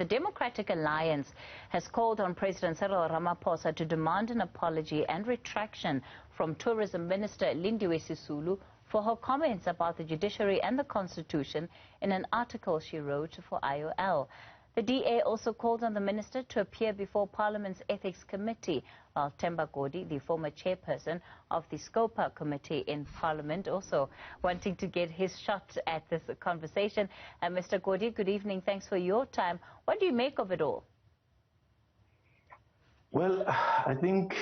the Democratic Alliance has called on President Cyril Ramaphosa to demand an apology and retraction from Tourism Minister Lindiwe Sisulu for her comments about the judiciary and the Constitution in an article she wrote for IOL. The DA also called on the minister to appear before Parliament's Ethics Committee, while Themba Godi, the former chairperson of the SCOPA committee in Parliament, also wanting to get his shot at this conversation. Mr. Godi, good evening. Thanks for your time. What do you make of it all? Well, I think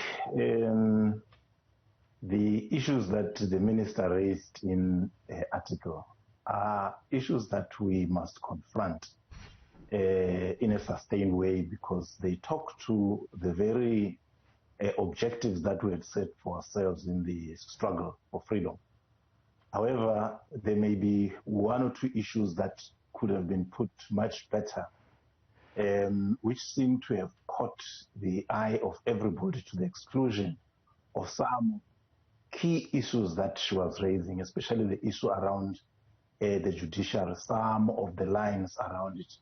the issues that the minister raised in the article are issues that we must confront in a sustained way, because they talk to the very objectives that we had set for ourselves in the struggle for freedom. However, there may be one or two issues that could have been put much better, which seem to have caught the eye of everybody to the exclusion of some key issues that she was raising, especially the issue around the judiciary, some of the lines around it.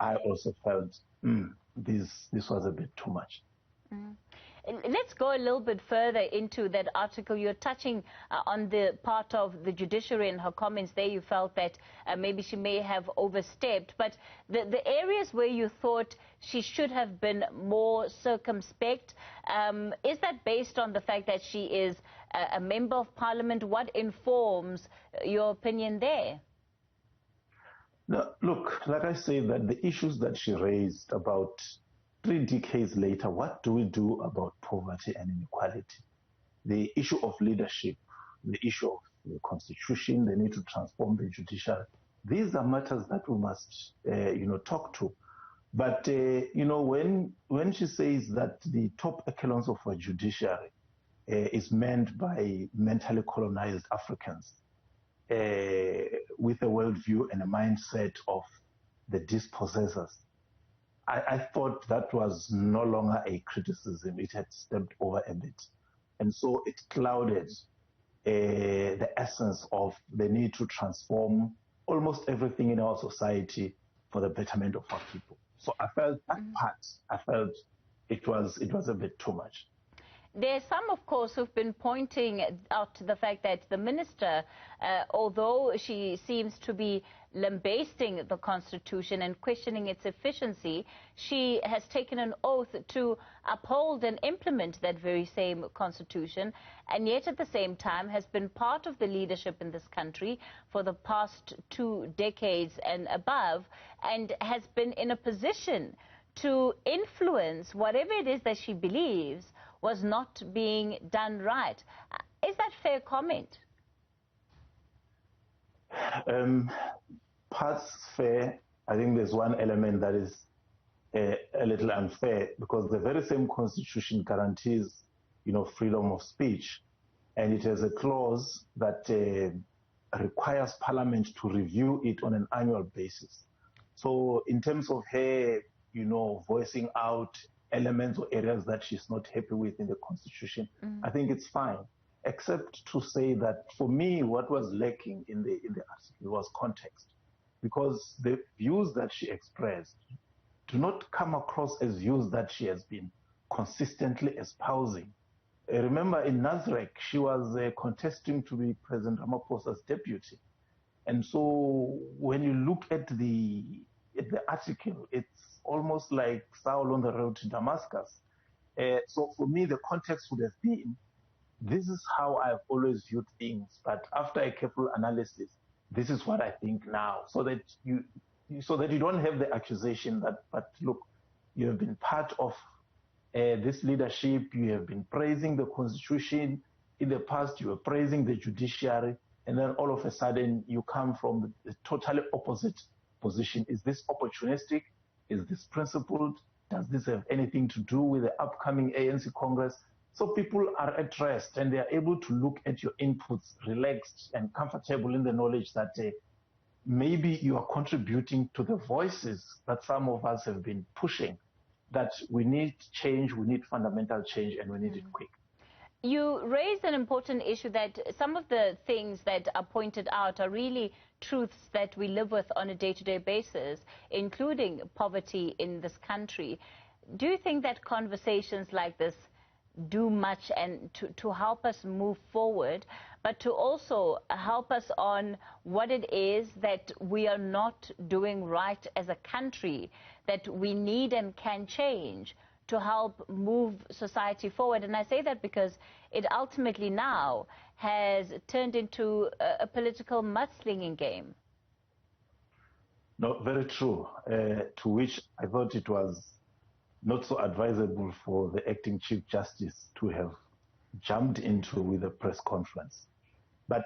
I also felt this was a bit too much. Let's go a little bit further into that article. You're touching on the part of the judiciary and her comments there. You felt that maybe she may have overstepped, but the areas where you thought she should have been more circumspect, is that based on the fact that she is a member of Parliament? What informs your opinion there? No, look, like I say, that the issues that she raised about 3 decades later, what do we do about poverty and inequality? The issue of leadership, the issue of the constitution, the need to transform the judiciary. These are matters that we must, talk to. But, when she says that the top echelons of our judiciary is manned by mentally colonized Africans, with a worldview and a mindset of the dispossessors, I thought that was no longer a criticism. It had stepped over a bit. And so it clouded the essence of the need to transform almost everything in our society for the betterment of our people. So I felt that part, it was a bit too much. There are some, of course, who've been pointing out to the fact that the minister, although she seems to be lambasting the Constitution and questioning its efficiency, she has taken an oath to uphold and implement that very same Constitution, and yet at the same time has been part of the leadership in this country for the past 2 decades and above, and has been in a position to influence whatever it is that she believes was not being done right. Is that fair comment? Parts fair. I think there's one element that is a little unfair, because the very same Constitution guarantees, freedom of speech, and it has a clause that requires Parliament to review it on an annual basis. So in terms of her, voicing out elements or areas that she's not happy with in the Constitution, I think it's fine, except to say that for me, what was lacking in the article was context, because the views that she expressed do not come across as views that she has been consistently espousing. Remember, in Newzroom, she was contesting to be President Ramaphosa's deputy, and so when you look at the article, it's almost like Saul on the road to Damascus. So for me, the context would have been, this is how I've always viewed things, but after a careful analysis, this is what I think now, so that you don't have the accusation that, but look, you have been part of this leadership, you have been praising the Constitution, in the past you were praising the judiciary, and then all of a sudden you come from the totally opposite position. Is this opportunistic? Is this principled? Does this have anything to do with the upcoming ANC Congress? So people are at rest and they are able to look at your inputs relaxed and comfortable in the knowledge that maybe you are contributing to the voices that some of us have been pushing, that we need change, we need fundamental change, and we need it quick. You raised an important issue that some of the things that are pointed out are really truths that we live with on a day-to-day basis, including poverty in this country. Do you think that conversations like this do much and to help us move forward, but to also help us on what it is that we are not doing right as a country, that we need and can change to help move society forward? And I say that because it ultimately now has turned into a political mudslinging game. No, very true, to which I thought it was not so advisable for the acting Chief Justice to have jumped into with a press conference. But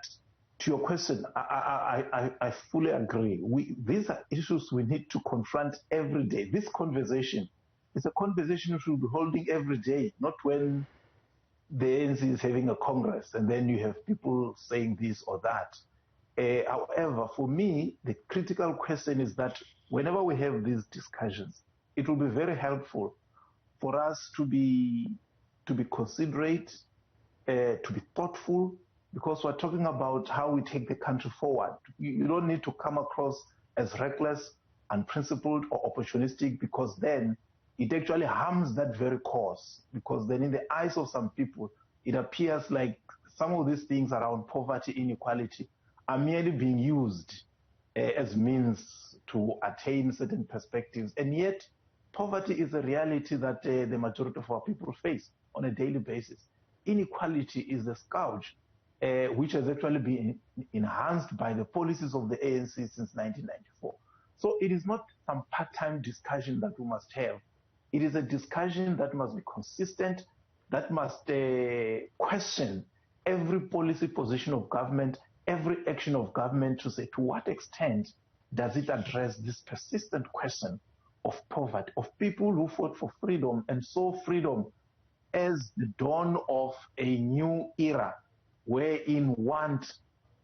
to your question, I fully agree. These are issues we need to confront every day. This conversation is a conversation we should be holding every day, not when the ANC is having a congress and then you have people saying this or that. However, for me, the critical question is that whenever we have these discussions, it will be very helpful for us to be considerate, to be thoughtful, because we're talking about how we take the country forward. You don't need to come across as reckless, unprincipled, or opportunistic, because then it actually harms that very cause. Because then in the eyes of some people, it appears like some of these things around poverty, inequality, are merely being used as means to attain certain perspectives. And yet, poverty is a reality that the majority of our people face on a daily basis. Inequality is a scourge which has actually been enhanced by the policies of the ANC since 1994. So it is not some part-time discussion that we must have. It is a discussion that must be consistent, that must question every policy position of government, every action of government, to say to what extent does it address this persistent question of poverty, of people who fought for freedom and saw freedom as the dawn of a new era wherein want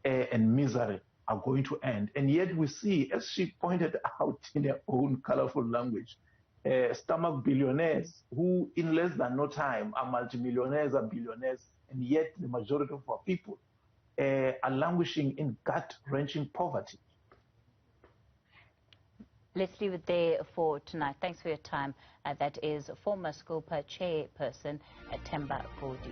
and misery are going to end. And yet we see, as she pointed out in her own colorful language, stomach billionaires who in less than no time are multimillionaires and billionaires, and yet the majority of our people are languishing in gut-wrenching poverty. Let's leave it there for tonight. Thanks for your time. That is former SCOPA chairperson Themba Godi.